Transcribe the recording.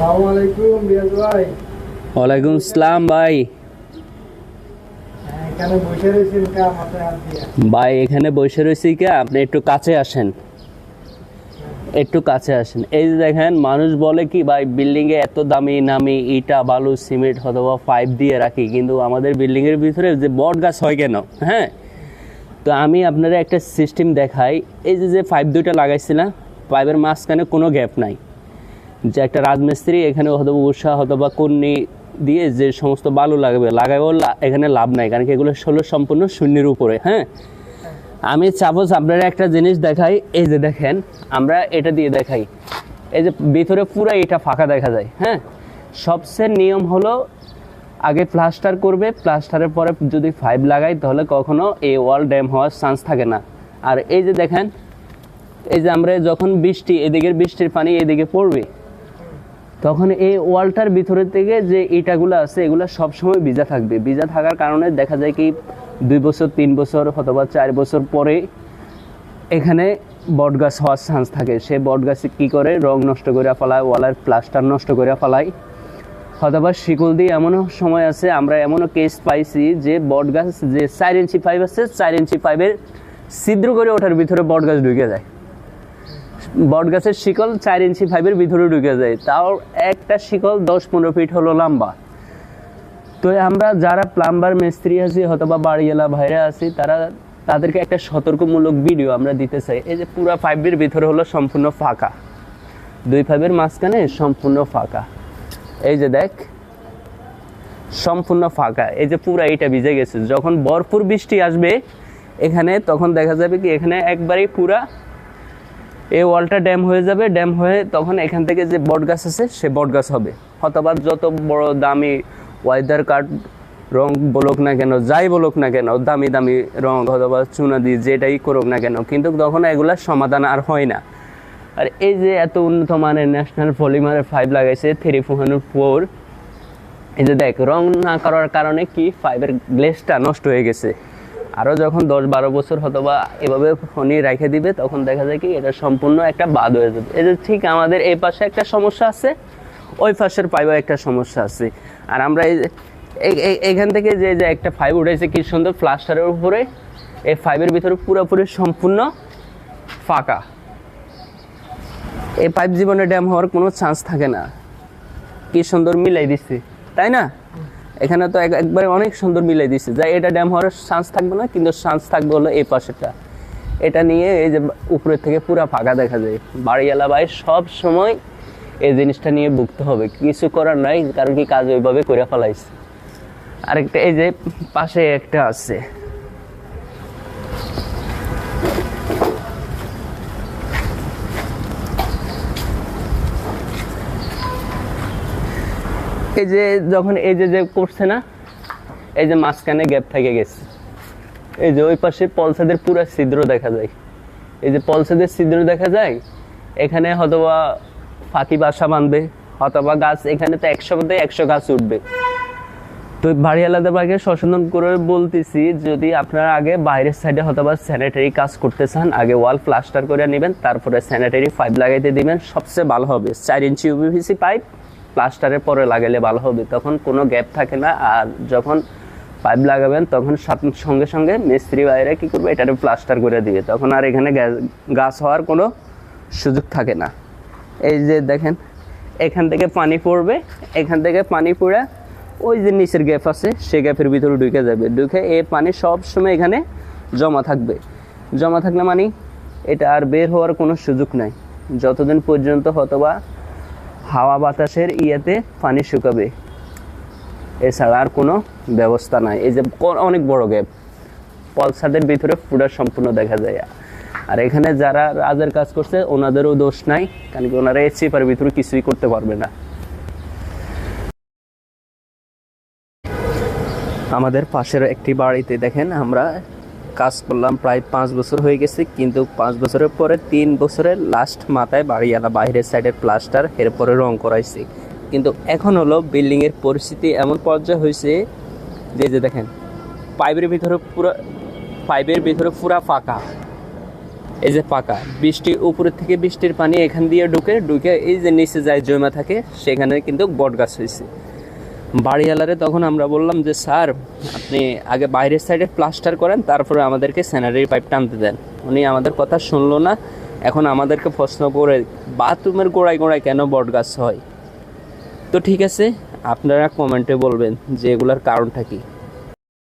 আসসালামু আলাইকুম রিয়াজ ভাই। ওয়ালাইকুম আসসালাম ভাই। এখানে বসে রয়েছেন কা মাথায় হাত দিয়ে? ভাই এখানে বসে রয়েছি কে, আপনি একটু কাছে আসেন, একটু কাছে আসেন। এই যে দেখেন, মানুষ বলে কি ভাই বিল্ডিং এ এত দামি নামি ইটা বালু সিমেন্ট অথবা পাইপ দিয়ে রাখি, কিন্তু আমাদের বিল্ডিং এর ভিতরে যে বট গাছ হয় কেন? হ্যাঁ, তো আমি আপনারা একটা সিস্টেম দেখাই। এই যে যে পাইপ দুইটা লাগাইছি না, পাইপের মাঝখানে কোনো গ্যাপ নাই। যে একটা রাজমিস্ত্রি এখানে হয়তো উষা অথবা কন্যি দিয়ে যে সমস্ত বালু লাগাবেও এখানে লাভ নাই, কারণ কি এগুলো সম্পূর্ণ শূন্যের উপরে। হ্যাঁ, আমি সাপোজ আপনারা একটা জিনিস দেখাই। এই যে দেখেন, আমরা এটা দিয়ে দেখাই। এই যে ভিতরে পুরো এটা ফাঁকা দেখা যায়। হ্যাঁ, সবচেয়ে নিয়ম হলো আগে প্লাস্টার করবে, প্লাস্টারের পরে যদি পাইপ লাগাই তাহলে কখনো এই ওয়াল ড্যাম হওয়ার চান্স থাকে না। আর এই যে দেখেন, এই যে আমরা যখন বৃষ্টি, এদিকের বৃষ্টির পানি এদিকে পড়বে, তখন এই ওয়ালটার ভিতরে থেকে যে ইটাগুলো আছে এগুলো সবসময় ভিজা থাকবে। ভিজা থাকার কারণে দেখা যায় কি 2 বছর 3 বছর অথবা 4 বছর পরে এখানে বট গাছ হওয়ার চান্স থাকে। সে বট গাছে কী করে, রং নষ্ট করে ফেলায়, ওয়ালের প্লাস্টার নষ্ট করে ফেলায়, অথবা শিকল দিয়ে। এমনও সময় আছে, আমরা এমনও কেস পাইছি যে বট গাছ যে 4 ইঞ্চি পাইপ আছে, 4 ইঞ্চি পাইপের ছিদ্র করে ওঠার ভিতরে বট গাছ ঢুকে যায়। বট গাছের শিকল 4 ইঞ্চি পাইপের ভিতরে ঢুকে যায়, তাও একটা শিকল 10-15 ফিট হলো লম্বা। তো আমরা যারা প্লাম্বার মিস্ত্রি আছি অথবা বাড়িওয়ালা ভাইরা আছি, তাদেরকে একটা সতর্কমূলক ভিডিও আমরা দিতে চাই। এই যে পুরা পাইপের ভিতরে হলো সম্পূর্ণ ফাঁকা, 2 পাইপের মাঝখানে সম্পূর্ণ ফাঁকা। এই যে দেখ, সম্পূর্ণ ফাঁকা। এই যে পুরা এটা ভিজে গেছে। যখন ভরপুর বৃষ্টি আসবে এখানে, তখন দেখা যাবে কি এখানে একবারেই পুরা এই ওয়ালটা ড্যাম হয়ে যাবে। ড্যাম হয়ে তখন এখান থেকে যে বট গাছ আছে সে বট গাছ হবে, অথবা যত বড় দামি ওয়েদার কার্ড রং বলুক না কেন, যাই বলুক না কেন, দামি দামি রং অথবা চুনা দিয়ে যেটাই করুক না কেন, কিন্তু তখন এগুলার সমাধান আর হয় না। আর এই যে এত উন্নত মানের ন্যাশনাল পলিমারের পাইপ লাগাইছে 304, এই যে দেখ, রং না করার কারণে কি পাইপের গ্লেসটা নষ্ট হয়ে গেছে। আরও যখন 10-12 বছর অথবা এভাবে ফোনে রেখে দিবে, তখন দেখা যায় কি এটা সম্পূর্ণ একটা বাদ হয়ে যাবে। এই যে ঠিক আমাদের এই পাশে একটা সমস্যা আছে, ওই পাশের পাইপে একটা সমস্যা আছে। আর আমরা এখান থেকে যে একটা পাইপ উঠেছে কি সুন্দর প্লাস্টারের উপরে, এই পাইপের ভিতরে পুরোপুরি সম্পূর্ণ ফাঁকা। এই পাইপ জীবনে ড্যাম হওয়ার কোনো চান্স থাকে না। কি সুন্দর মিলাই দিচ্ছে, তাই না? এখানে তো একবারে অনেক সুন্দর মিলাই দিচ্ছে, যা এটা ড্যাম হওয়ার চান্স থাকবে না, কিন্তু চান্স থাকবে হলো এই পাশেটা। এটা নিয়ে এই যে উপরের থেকে পুরো ফাঁকা দেখা যায়। বাড়িওয়ালা ভাই সব সময় এই জিনিসটা নিয়ে ভুগতে হবে, কিছু করার নাই, কারণ কি কাজ ওইভাবে করে ফেলাইছে। আরেকটা এই যে পাশে একটা আছে, এই যে যখন এই যে করছে না, এই যে মাঝখানে গ্যাপ থেকে গেছে। এই যে ওই পাশে পলসাদের পুরো ছিদ্র দেখা যায়। এই যে পলসাদের ছিদ্র দেখা যায়, এখানে হয়তোবা ফাঁকি বাসা বাঁধবে, অথবা গাছ, এখানে তো 100 গাছ উঠবে। তো বাড়িওয়ালাদের আগে সচেতন করে বলতেছি, যদি আপনারা আগে বাইরের সাইডে হয়তোবা স্যানিটারি কাজ করতে চান, আগে ওয়াল প্লাস্টার করে নেবেন, তারপরে স্যানিটারি পাইপ লাগাইতে দিবেন, সবচেয়ে ভালো হবে। 4 ইঞ্চি ইউপিভিসি পাইপ প্লাস্টারের পরে লাগাইলে ভালো হবে, তখন কোনো গ্যাপ থাকে না। আর যখন পাইপ লাগাবেন তখন সঙ্গে সঙ্গে মিস্ত্রি বাইরে কী করবে, এটাকে প্লাস্টার করে দিবে, তখন আর এখানে গাছ হওয়ার কোনো সুযোগ থাকে না। এই যে দেখেন, এখান থেকে পানি পড়বে, এখান থেকে পানি পড়ে ওই যে নিচের গ্যাপ আছে সে গ্যাপের ভিতরে ঢুকে যাবে। ঢুকে এই পানি সব সময় এখানে জমা থাকবে। জমা থাকলে মানে এটা আর বের হওয়ার কোনো সুযোগ নাই, যতদিন পর্যন্ত হয়তোবা হাওয়া বাতাসের ইয়েতে পানি শুকাবে, এছাড়া আর কোনো ব্যবস্থা নাই। এই যে অনেক বড় গ্যাপ, পলসাদের ভিতরে পুরো সম্পূর্ণ দেখা যায়। আর এখানে যারা রাজের কাজ করছে ওনাদেরও দোষ নাই, কারণ কি ওনারা এই চিপার ভিতরে কিছুই করতে পারবে না। আমাদের পাশের একটি বাড়িতে দেখেন, আমরা কাজ করলাম প্রায় 5 বছর হয়ে গেছে, কিন্তু 5 বছরের পরে 3 বছরের লাস্ট মাথায় বাড়িওয়ালা বাইরের সাইডের প্লাস্টার এরপরে রং করাইছে। কিন্তু এখন হলো বিল্ডিংয়ের পরিস্থিতি এমন পর্যায়ে হয়েছে যে দেখেন পাইপের ভিতরে পুরো ফাঁকা। এই যে পাকা, বৃষ্টি উপরের থেকে বৃষ্টির পানি এখান দিয়ে ঢুকে এই যে নিচে যায় জমা থাকে, সেখানে কিন্তু বট গাছ হয়েছে। বাড়িওয়ালারে তখন আমরা বললাম যে স্যার আপনি আগে বাইরের সাইডে প্লাস্টার করেন, তারপরে আমাদেরকে স্যানিটারি পাইপ টানতে দেন। উনি আমাদের কথা শুনলো না, এখন আমাদেরকে প্রশ্ন করে বাথরুমের গোড়ায় গোড়ায় কেন বট গাছ হয়। তো ঠিক আছে, আপনারা কমেন্টে বলবেন যে এগুলার কারণটা কী।